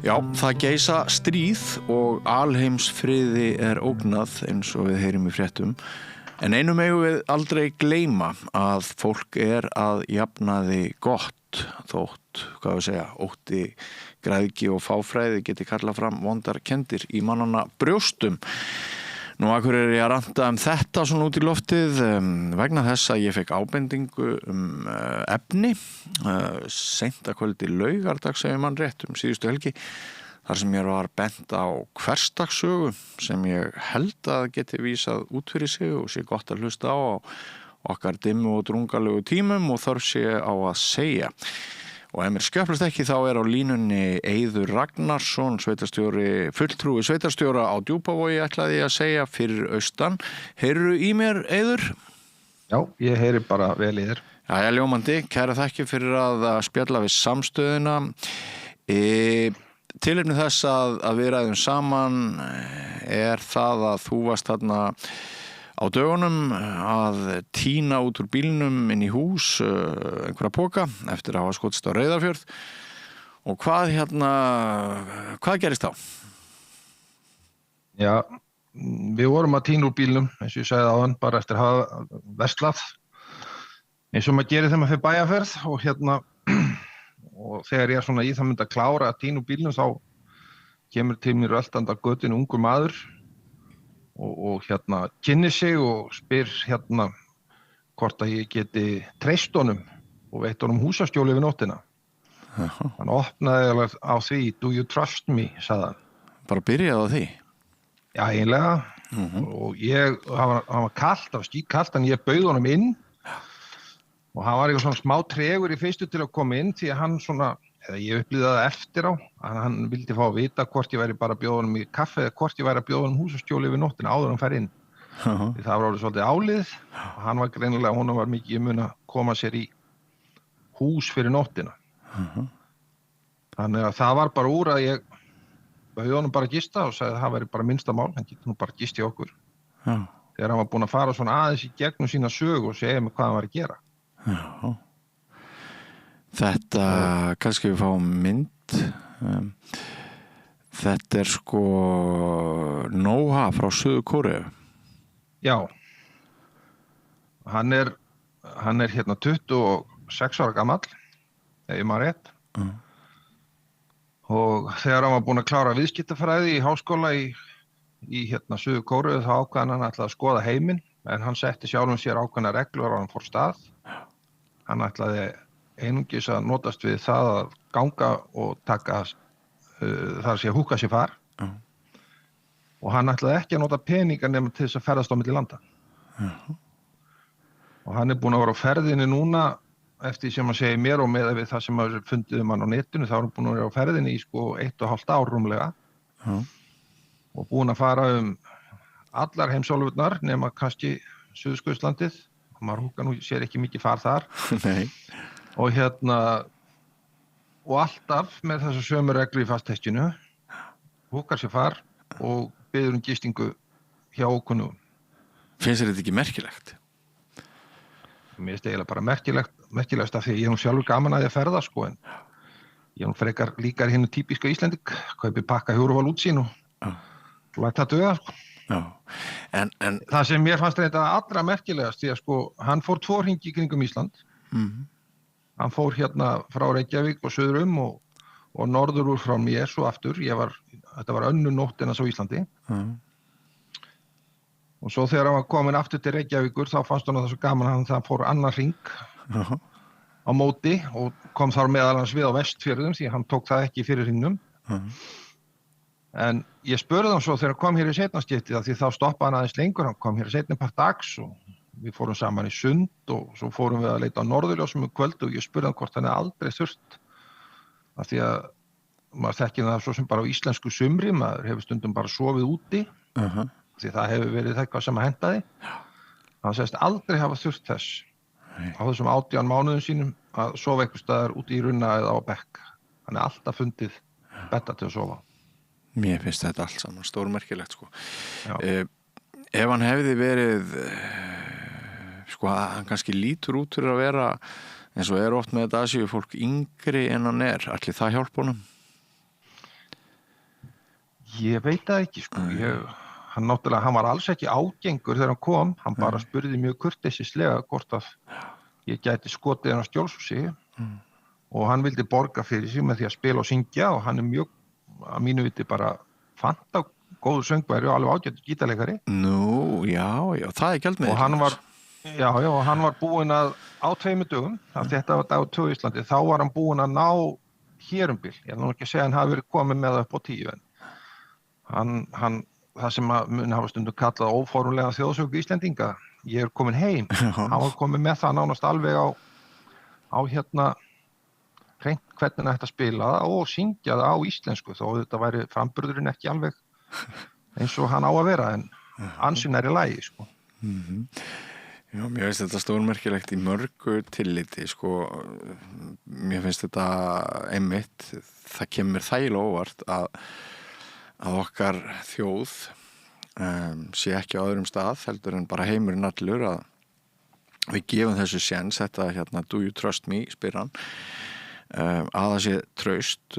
Já, það geisa stríð og alheimsfriði ógnað eins og við heyrum í fréttum. En einu megum við aldrei gleyma að fólk að jafnaði gott þótt, hvað við segja, ótti, græðgi og fáfræði geti kallað fram vondar kenndir í mannanna brjóstum. Nú akkur ég að ranta þetta svona út í loftið vegna þess að ég fekk ábendingu efni seint að kvöldi laugardags ef ég man rétt síðustu helgi þar sem ég var bent á hversdagssögu sem ég held að geti vísað út fyrir sig og sé gott að hlusta á okkar dimmu og drungalegu tímum og þarf sé á að segja. Og ef mér skjöplast ekki þá á línunni Eiður Ragnarsson, fulltrúi sveitarstjóra á Djúpavogi ætlaði ég að segja fyrir austan. Heyrðu í mér, Eiður? Já, ég heyri bara vel í þér. Já, ég ljómandi, kæra þakki fyrir að spjalla við samstöðuna. Tilefni þess að við ræðum saman það að þú varst þarna á dögunum að tína út úr bílnum inn í hús einhverja poka eftir að hafa skotist á Reyðarfjörð og hvað gerist þá? Já, við vorum að tína úr bílnum eins og ég sagði áðan bara eftir að hafa verslað eins og maður gerir þegar maður fer bæjarferð og þegar ég svona í það myndi að klára að tína úr bílnum þá kemur til mér öltandi á götunni ungur maður og kynnir sig og spyr hvort að ég geti treyst honum og veitt honum húsaskjóli við nóttina. Hann opnaði á því, do you trust me, sagði hann. Bara byrjaði á því? Já, eiginlega. Og hann var kalt, það var skítkalt, en ég bauð honum inn og hann var eitthvað svona smá tregur í fyrstu til að koma inn því að hann svona, eða ég upplýði það eftir á, hann vildi fá að vita hvort ég væri bara að bjóða honum í kaffi eða hvort ég væri að bjóða honum húsaskjóli við nóttina áður hann fær inn. Því það var orðið svolítið álið og hann var greinilega, honum var mikið í mun að koma sér í hús fyrir nóttina. Þannig að það var bara úr að ég bauð honum bara að gista og sagði að það væri bara minnsta mál, hann getur nú bara gist í okkur. Þegar hann var búinn að fara svona aðeins í gegnum sína sögu og segja mig hvað hann var að gera. Já. Þetta, kannski við fáum mynd, þetta sko Nóha frá Suður-Kóreu. Já, hann er 26 ára gamall, ef ég maður rétt. Og þegar hann var búinn að klára viðskiptafræði í háskóla í Suður-Kóreu þá ákvað hann ætlaði að skoða heiminn, en hann setti sjálfum sér ákveðnar reglur á hann fór stað. Hann ætlaði einungis að notast við það að ganga og taka þar sé að húka sér far og hann ætlaði ekki að nota peninga nema til þess að ferðast á milli landa og hann búinn að vera á ferðinni núna eftir sem að segja mér og með við það sem að fundið hann á netinu þá hann búinn að vera á ferðinni í 1,5 ár rúmlega og búinn að fara allar heimsálfurnar nema kannski Suðurskautslandið og maður húka nú sér ekki mikið far þar Nei. Og og alltaf með þessa sömu reglu í fasthestinu húkar sér far og biður gistingu hjá ókunnugum. Finnst þér þetta ekki merkilegt? Mér finnst eiginlega bara merkilegast af því ég nú sjálfur gaman að ég ferða en ég nú frekar líkar hinnu típiska Íslending kaupi pakka Hjúruval útsýn og læt það duga Já. En það sem mér fannst þetta allra merkilegast því að hann fór 2 hringi í kringum Ísland Hann fór frá Reykjavík og suður og norður úr frá mér svo aftur. Þetta var önnur nótt en á Íslandi. Og svo þegar hann var komin aftur til Reykjavíkur þá fannst hann það svo gaman að hann fór annar hring á móti og kom þar meðal hans við á Vestfjörðum því hann tók það ekki fyrir hringnum. En ég spurði hann svo þegar hann kom hér í seinnaskiptið því þá stoppaði hann aðeins lengur. Hann kom hér seinni part dags og við fórum saman í Sund og svo fórum við að leita á Norðurljósum kvöld og ég spurði hann hvort hann aldrei þurft af því að maður þekkir það svo sem bara á íslensku sumri, maður hefur stundum bara sofið úti því það hefur verið eitthvað sem að hentaði. Hann segist aldrei hafa þurft þess á þessum 18 mánuðum sínum að sofa einhvers staðar úti í runna eða á bekk. Hann alltaf fundið betta til að sofa. Mér finnst þetta allt saman stórmerkilegt Ef hann hefði verið hann kannski lítur út fyrir að vera eins og oft með þetta séu fólk yngri en hann ætli það hjálpa honum? Ég veit það ekki, sko. Hann var alls ekki ágengur þegar hann kom. Hann bara spurði mjög kurteisislega hvort að ég gæti skotið hann á Skjólshúsi og hann vildi borga fyrir sig með því að spila og syngja og hann mjög, að mínu viti, bara fanta góður söngvari og alveg ágættur gítarleikari. Nú, já, það gjaldmiðill. Og hann var búinn að á 2 dögum, þetta var dagur 2 í Íslandi, þá var hann búinn að ná hérumbil. Ég nú ekki að segja hann hafi verið komið með það upp á 10, en hann það sem að mun hafa stundum kallað óformlega þjóðsögu Íslendinga, ég komin heim, hann var komið með það nánast alveg á hreint hvernig þetta spila það og syngja það á íslensku, þó þetta væri framburðurinn ekki alveg eins og hann á að vera, en ansinn í lagi, sko. Já, mér finnst þetta stórmerkilegt í mörgu tilliti, sko. Mér finnst þetta einmitt, það kemur þægilega óvart að okkar þjóð sé ekki á öðrum stað heldur en bara heimurinn allur að við gefum þessu séns, þetta do you trust me, spyr hann, að það sé traust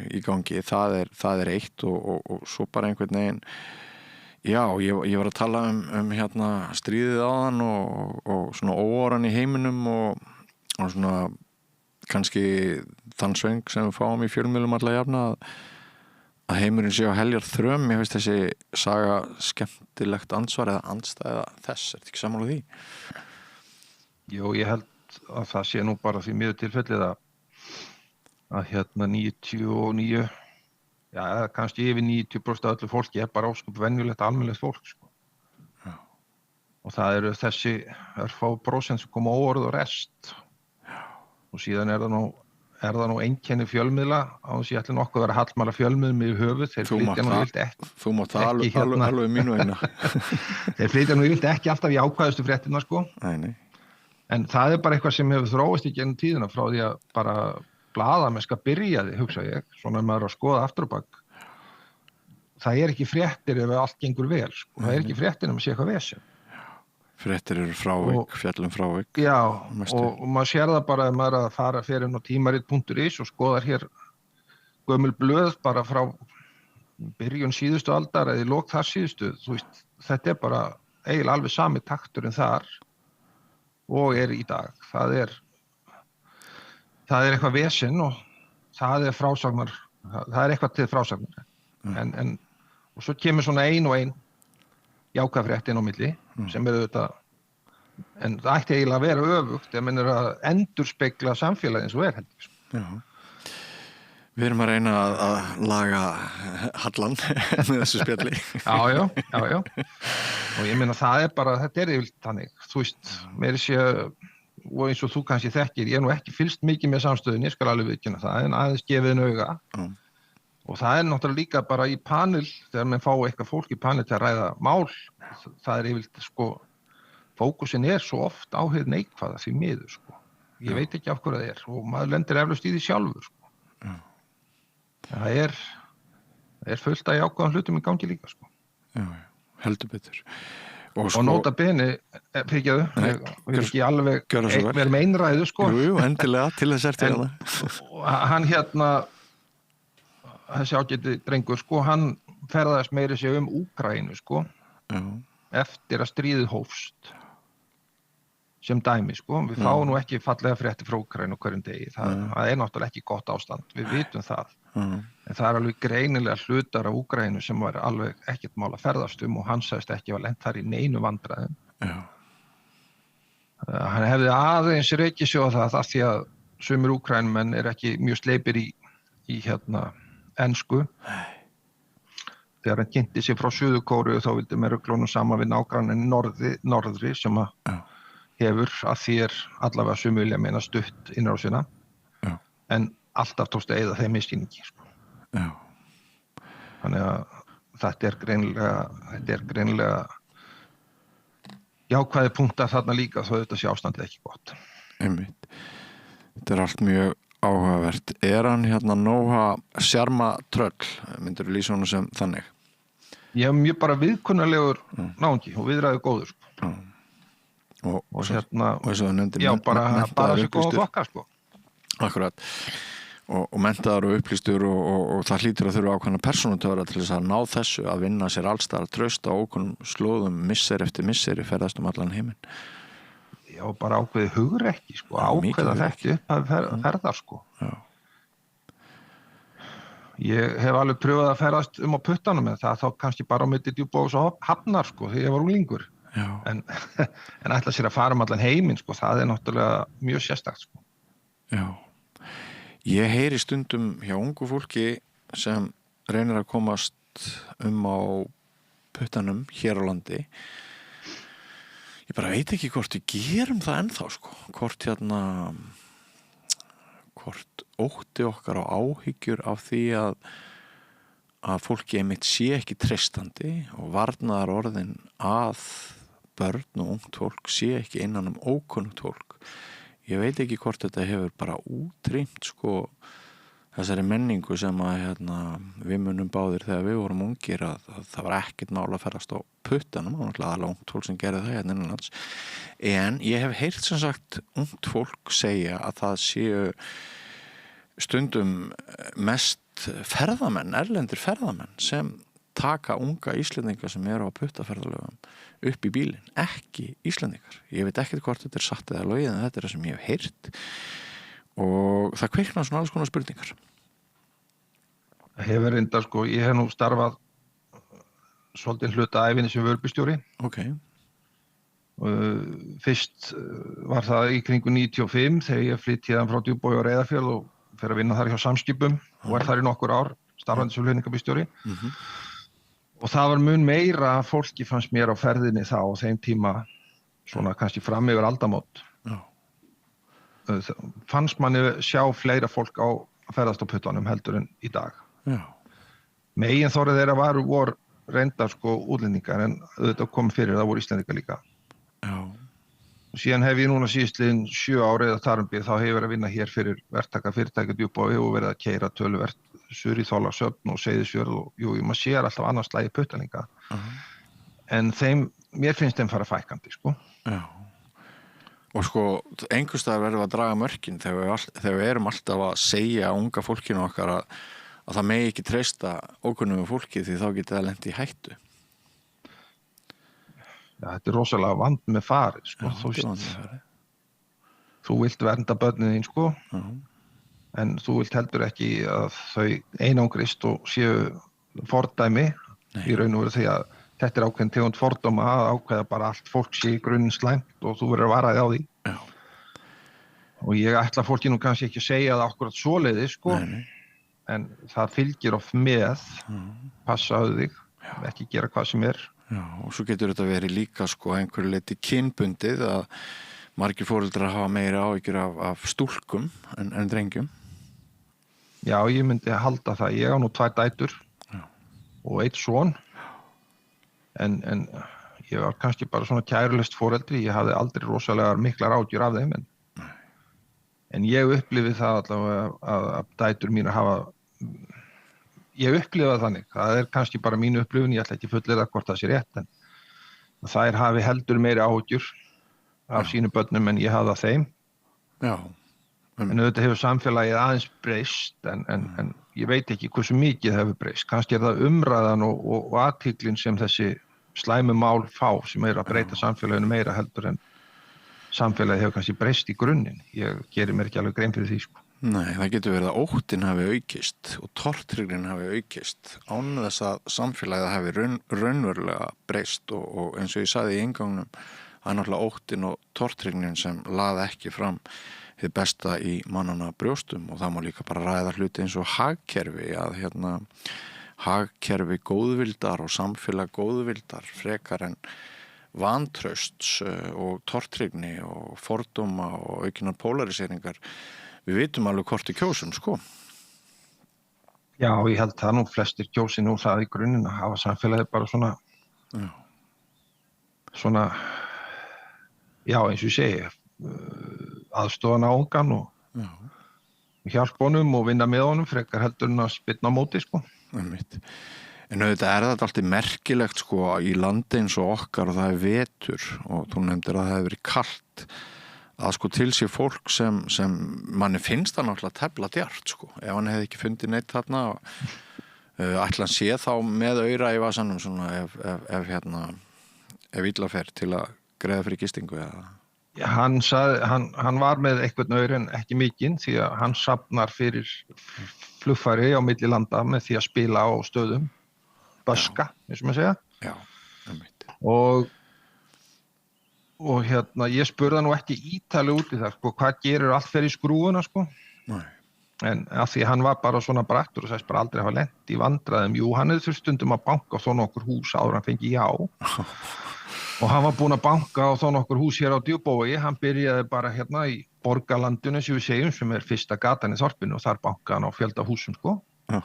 í gangi, það er eitt og svo bara einhvern veginn. Já, ég var að tala um stríðið áðan og svona óáran í heiminum og svona kannski þann sveng sem við fáum í fjölmiðlum alla jafna að heimurinn sé á heljar þröm. Ég veist þessi saga skemmtilegt ansvar eða andstæða þess, er þetta ekki sammála því? Jú, ég held að það sé nú bara því miður tilfellið að 99, já, kannski yfir 90% af öllu fólki er bara ósköp venjulegt almennilegt fólk, sko. Já. Og það eru þessi örfá prósent sem koma óorð og rest. Já. Og síðan er það nú einkenni fjölmiðla á þess að ég ætli nokkuð að vera hallmæla fjölmiðlum í höfuð. Þú mátt það alveg mínu eina. Þeir flytja nú yfirleitt ekki alltaf jákvæðustu fréttina, sko. Nei. En það er bara eitthvað sem hefur þróast í gegnum tíðina frá því að bara blaðamennska byrjaði, hugsa ég, svona maður að skoða aftur á bak. Það er ekki fréttir ef allt gengur vel, sko. Það er ekki fréttir ef maður sé eitthvað vesen. Fréttir eru frávik, fjallum frávik. Já, og maður sér það bara ef maður að fara fyrir inn á tímarit.is og skoðar hér gömul blöð bara frá byrjun síðustu aldar eða í lok þar síðustu. Þú veist, þetta er bara eiginlega alveg sami takturinn þar og er í dag. Það er eitthvað vesen og það er frásagnar, það er eitthvað til frásagnar. Og svo kemur svona ein jákvæð inn á milli sem auðvitað, en það ætti eiginlega að vera öfugt ef menn að endurspegla samfélagið eins og heldur. Já. Við erum að reyna að laga hallan með þessu spjalli. Já. Og ég meina það er bara, þetta er yfirleitt þannig. Þú veist, meiri sé, og eins og þú kannski þekkir, ég nú ekki fylgst mikið með samstöðunni, ég skal alveg viðurkenna það, en aðeins gefið en auga. Og það er náttúrulega líka bara í panel, þegar menn fá eitthvað fólk í panel til að ræða mál, það er yfirleitt, sko, fókusin er svo oft á hið neikvæða því miður, sko. Ég veit ekki af hverju það er og maður lendir eflaust í því sjálfur, sko. Já. Það er fullt af jákvæðum hlutum í gangi líka, sko. Já, heldur betur. Og nota bene, fyrirgefðu, við erum ekki alveg með einræðu, sko. Jú, endilega, til þess ertu hérna. Hann þessi ágæti drengur, sko, hann ferðaðist meiri sig Úkraínu, sko, eftir að stríðið hófst sem dæmi, sko. Við fáum nú ekki fallega fréttir frá Úkraínu hverjum degi, það er náttúrulega ekki gott ástand, við vitum það. En það er alveg greinilega hlutar af Úkraínu sem var alveg ekkert mál að ferðast og hann sagðist ekki að lent þar í neinu vandræðum. Hann hefði aðeins rekið sig á það því að sumir Úkraínumenn er ekki mjög sleipir í ensku. Þegar hann kynnti sig frá Suður-Kóreu þá vildi með ruglunum saman við nágrannin norðri sem hefur að þér allavega sumir vilja meina stutt innrásina. En alltaf tókst að eyða þeim misskilningi, sko. Þannig að þetta er greinilega jákvæði punktar þarna líka þó þetta sé ástandið ekki gott. Einmitt. Þetta er allt mjög áhugavert. Er hann nóga sjarma tröll, myndirðu lýsa honum sem þannig? Ég er mjög bara viðkunnalegur náungi og viðræður góður, sko. Og svo nefndir já, bara þessi góða þokka, sko. Akkurat. og menntaður og upplýstur og það hlýtur að þurfa ákveðna persónutöfra til þess að ná þessu að vinna sér allstaðar traust á ókunnum slóðum misseri eftir misseri ferðast allan heiminn. Já, bara ákveði hugrekki sko, ákveða þetta upp að ferða sko. Já. Ég hef alveg pröfað að ferðast á puttanum en það þá kannski bara á milli Djúpavogs og Hafnar sko þegar ég var unglingur. En ætla sér að fara allan heiminn sko, það náttúrulega mjög sérstakt sko. Já. Ég heyri stundum hjá ungu fólki sem reynir að komast á puttanum hér á landi. Ég bara veit ekki hvort við gerum það ennþá sko. Hvort ótti okkar á áhyggjur af því að fólki einmitt sé ekki treystandi og varnaðar orðin að börn og ungt fólk sé ekki innan ókunnugt fólk. Ég veit ekki hvort þetta hefur bara útrýmt sko þessari menningu sem að við munum báðir þegar við vorum ungir að það var ekkert mál að ferðast á puttanum, það var náttúrulega aðalega ungt fólk sem gerði það innanlands. En ég hef heyrt sem sagt ungt fólk segja að það séu stundum mest ferðamenn, erlendir ferðamenn sem taka unga Íslendinga sem eru á puttaferðalögum upp í bílinn, ekki Íslendingar. Ég veit ekkert hvort þetta satt eða logið en þetta það sem ég hef heyrt og það kveiknar svona alls konar spurningar. Hefur reyndar sko, ég hef nú starfað svolítið hluta ævinni sem vörubílstjóri. Okay. Fyrst var það í kringu 95 þegar ég flytt héðan frá Djúpavogi og Reyðarfjörð og fer að vinna þar hjá Samskipum og þar í nokkur ár starfandi sem flutningabílstjóri. Og það var mun meira fólki fannst mér á ferðinni þá og þeim tíma svona kannski fram yfir aldamót. Fannst manni sjá fleira fólk að ferðast á puttanum heldur en í dag. Megin þorrið þeirra voru reyndar sko útlendingar en þetta kom fyrir, það voru Íslendingar líka. Og síðan hef ég núna síðastliðin 7 ár eða þar þá hef ég verið að vinna hér fyrir verktaka fyrirtæki Djúpavogi og verið að keyra töluvert sur í Þorlákshöfn og Seyðisfjörð og maður sér alltaf annars slagi puttalinga. En mér finnst þeim fara fækkandi sko. Já. Og sko, einhvers staðar verðum við að draga mörkin þegar við erum alltaf að segja unga fólkinu okkar að það megi ekki treysta ókunnum fólki því þá getur það lent í hættu. Já, þetta rosalega vand með farið sko. Þú vilt vernda börnin þín sko. En þú vilt heldur ekki að þau einangrist og séu fordæmi í raun og veru því að þetta ákveðin tegund fordóma að ákveða bara allt fólk sé í grunninn slæmt og þú verður að vara þig á því. Og ég ætla fólki nú kannski ekki að segja það akkurat svoleiðis sko. En það fylgir oft með, passaðu þig, ekki gera hvað sem er. Já, og svo getur þetta verið líka sko einhverju leyti kynbundið að margir foreldrar hafa meiri áhyggjur af stúlkum en drengjum. Já, ég myndi halda það. Ég á nú 2 dætur og 1 son. En ég var kannski bara svona kærulegt foreldri. Ég hafði aldrei rosalega miklar áhyggjur af þeim. En ég upplifi það allavega að dætur mínar hafa... Ég upplifa það þannig. Það kannski bara mín upplifun. Ég ætla ekki fullyrða hvort það sé rétt. En þær hafi heldur meiri áhyggjur af sínum börnum en ég hafði af þeim. Já. En auðvitað hefur samfélagið aðeins breyst en ég veit ekki hversu mikið hefur breyst. Kannski það umræðan og athygli sem þessi slæmu mál fá sem að breyta samfélaginu meira heldur en samfélagið hefur kannski breyst í grunninn. Ég gerir mér ekki alveg grein fyrir því sko. Nei, það getur verið að óttinn hafi aukist og tortryggnin hafi aukist án þess að samfélagið hafi raunverulega breyst og eins og ég sagði í inngangnum það náttúrulega óttinn og tortryggnin sem laði ekki fram hið besta í mannanna brjóstum og það má líka bara ræða hluti eins og hagkerfi að hagkerfi góðvildar og samfélag góðvildar frekar en vantrausts og tortryggni og fordóma og aukinar polariseringar. Við vitum alveg hvort kjósum, sko. Já, ég held það nú flestir kjósi nú það í grunninn að hafa samfélagið bara svona, já, eins og ég segi, aðstofan á ungan og hjálpa honum og vinna með honum frekar heldur en að spyrna á móti, sko. En auðvitað þetta alltaf merkilegt, sko, í landi eins og okkar og það vetur og þú nefndir að það hefur verið kalt að sko til sér fólk sem manni finnst það náttúrulega tefla djart sko, ef hann hefði ekki fundið neitt þarna ætla hann sé þá með aura í vasanum svona ef illa fer til að greiða fyrir gistingu eða? Hann sagði, hann var með eitthvað aurin, ekki mikinn, því að hann safnar fyrir flugfæri á milli landa með því að spila á stöðum, böska, eins og maður segja. Já, einmitt. Og ég spurði nú ekki ítalið út í það, sko, hvað gerir allt fyrir skrúfuna, sko? Nei. En af því hann var bara svona brattur og sagðist bara aldrei hafa lent í vandræðum. Jú, hann hefði þurft stundum að banka á þó nokkur hús áður hann fengi já. Og hann var búinn að banka á þó nokkur hús hér á Djúpavogi. Hann byrjaði bara í borgarlandinu, sem við segjum, sem fyrsta gatan í þorpinu og þar bankaði hann á fjölda húsum, sko. Já.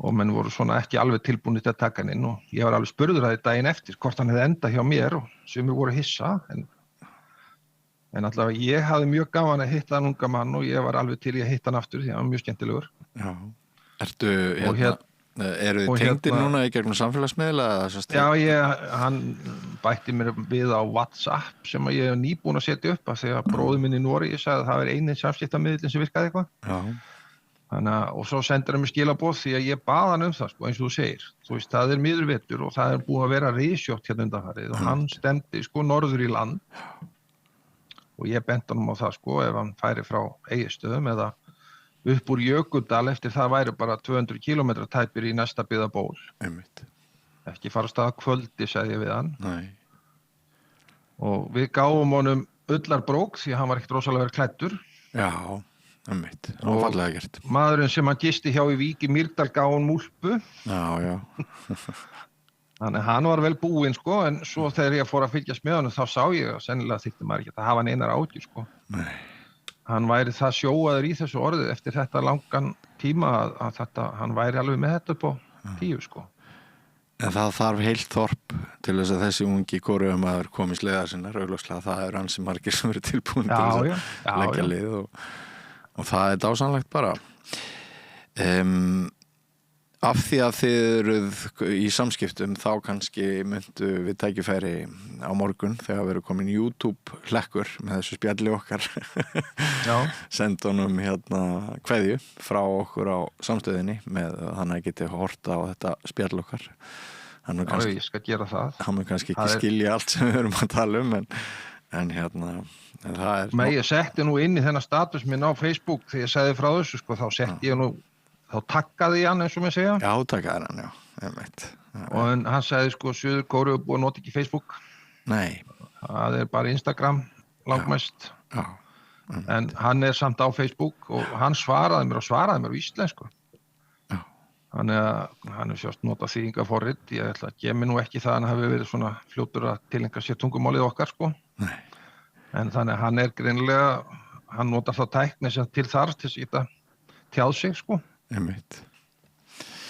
Og menn voru svona ekki alveg tilbúnir til að taka hann inn og ég var alveg spurður að daginn eftir hvort hann hefði endað hjá mér og sumir voru hissa, en allavega ég hafði mjög gaman að hitta hann unga mann og ég var alveg til í að hitta hann aftur því að hann var mjög skemmtilegur. Já. Ertu eru þið tengdir núna í gegnum samfélagsmiðla eða? Já, hann bætti mér við á WhatsApp sem ég hef nýbúin að setja upp að þegar bróðir minn í Noregi sagði að það var eini samskiptamiðillinn sem virkaði eitthvað. Já. Og svo sendur hann mér skilaboð því að ég bað hann það, sko, eins og þú segir. Þú veist, það miður vetur og það búið að vera risjótt undanfarið og hann stemdi, sko, norður í land. Og ég benti honum á það, sko, ef hann færi frá Egilsstöðum eða upp úr Jökuldal eftir það væri bara 200 kilometrar tæpir í næsta byggðaból. Einmitt. Ekki fara af stað að kvöldi, sagði ég við hann. Nei. Og við gáfum honum ullarbrók því að hann var ekkert rosalega verið klæddur. Já. Einmitt, það var fallega gert. Maðurinn sem hann gisti hjá í Vík í Mýrdal gaf hann múlpu. Já. Þannig hann var vel búinn, sko, en svo þegar ég fór að fylgjast með honum þá sá ég að sennilega þykti maður ekki að hafa hann einar ágjur, sko. Nei. Hann væri það sjóaður í þessu orði eftir þetta langan tíma að hann væri alveg með þetta upp á 10, sko. En það þarf heilt þorp til þess að þessi ungi kóruumaður komi sleiðar sinnar, augljóslega það ansi margir sem eru tilbúin til þess að leggja lið og það dásamlegt bara. Af því að þið eruð í samskiptum þá kannski myndu við tækifæri á morgun þegar við erum komin í YouTube hlekkur með þessu spjalli okkar. Senda honum kveðju frá okkur á samstöðinni með þannig að geti horta á þetta spjall okkar. Ég skal gera það. Hann mun kannski ekki skilja allt sem við erum að tala um en það Men ég setti nú inn í þennan status minn á Facebook þegar ég segði frá þessu, sko, þá setti ég nú, þá takkaði ég hann eins og mér segja. Já, takkaði hann, já, einmitt. Og hann sagði, sko, Suður Kóreu búið að nota ekki Facebook. Nei. Það bara Instagram, langmest. Já. En hann samt á Facebook og hann svaraði mér á íslensku. Já. Þannig að hann sjást nota þýðingaforrit. Ég ætla að gefa mér nú ekki það að hann hafi verið svona fljótur að tilenga sér tungumálið okkar, sko. Nei. En þannig að hann greinilega, hann notar þá tækni sem til þarf til að geta tjáð sig, sko. Einmitt.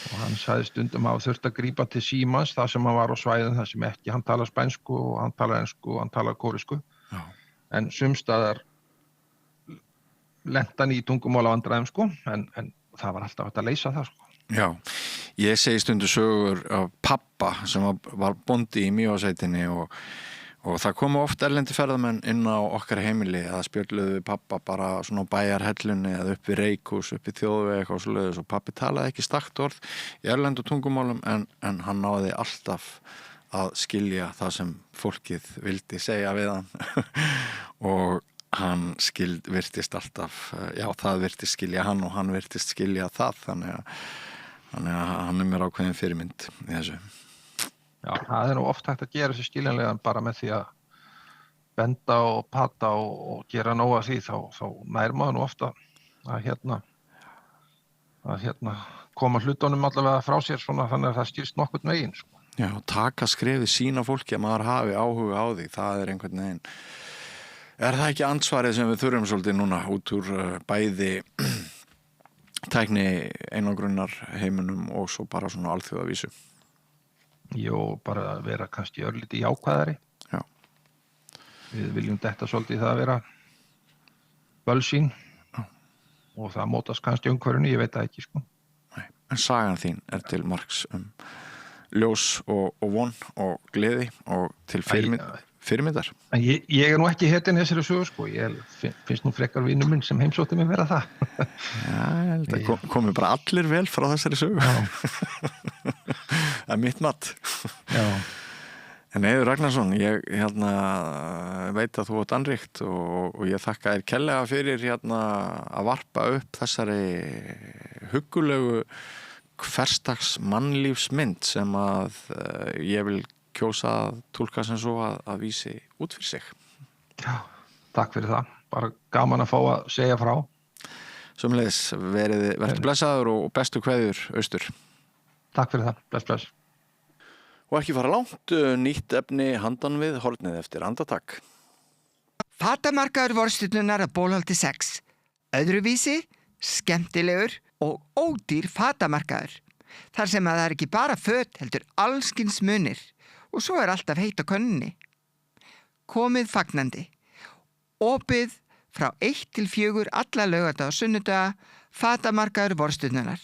Og hann sagði stundum að þurfti að grípa til símans þar sem hann var á svæðin, þar sem ekki, hann talar spænsku og hann talar ensku og hann talar kóresku. Já. En sumstaðar lenti hann í tungumálvandræðum, sko, en það var alltaf hægt að leysa það, sko. Já, ég segi stundu sögur af pappa sem var bóndi í Mývatnssveitinni og það komu oft erlendi ferðamenn inn á okkar heimili að spjölluðu við pappa bara svona á bæjarhellunni eða upp við Reykjós, upp við Þjóðveg eitthvað svoleiðis og pappi talaði ekki stakt orð í erlendu tungumálum en hann náði alltaf að skilja það sem fólkið vildi segja við hann og hann virtist alltaf, já það virtist skilja hann og hann virtist skilja það þannig að hann mér ákveðin fyrirmynd í þessu. Já, það nú oft hægt að gera þessi skiljanlega bara með því að benda og pata og gera nóg af því þá nær maður nú ofta að koma hlutunum allavega frá sér svona þannig að það skilst nokkurn veginn, sko. Já, taka skrefið sína fólki að maður hafi áhuga á því, það einhvern veginn. Það ekki ansvarið sem við þurfum svolítið núna út úr bæði tækni einangrunnar heiminum og svo bara svona alþjóðavísu? Jó, bara að vera kannski örlítið jákvæðari. Já. Við viljum detta svolítið það að vera bölsýn og það mótast kannski umhverfinu, ég veit það ekki, sko. Nei, en sagan þín til marks ljós og von og gleði og til fyrirmyndar. En ég nú ekki hetinn þessari sögu, sko. Ég finnst nú frekar vinur minn sem heimsótti mig vera það. Já, það komi bara allir vel frá þessari sögu. Það mitt mat. Já. En Eiður Ragnarsson, ég veit að þú ert annríkt og ég þakka þér kærlega fyrir að varpa upp þessari huggulegu hversdags mannlífsmynd sem að ég vil kjósa að túlka sem svo að vísi út fyrir sig. Já, takk fyrir það. Bara gaman að fá að segja frá. Sömuleiðis, vertu blessaður og bestu kveðjur austur. Takk fyrir það. Bless. Og ekki fara langt, nýtt efni handan við hornið eftir andartak. Fatamarkaður vorstjörnunnar að Bólholti 6. Öðruvísi, skemmtilegur og ódýr fatamarkaður. Þar sem að það er ekki bara föt heldur allskins munir og svo er alltaf heitt á könnunni. Komið fagnandi. Opið frá 1 til 4 alla laugardaga og sunnudaga, fatamarkaður vorstjörnunnar.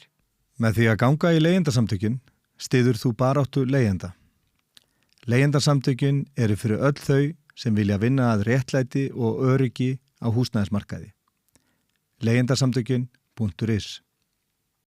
Með því að ganga í leigjendasamtökin styður þú baráttu leigjenda. Leigjendasamtökin eru fyrir öll þau sem vilja vinna að réttlæti og öryggi á húsnæðismarkaði. Leigjendasamtökin.is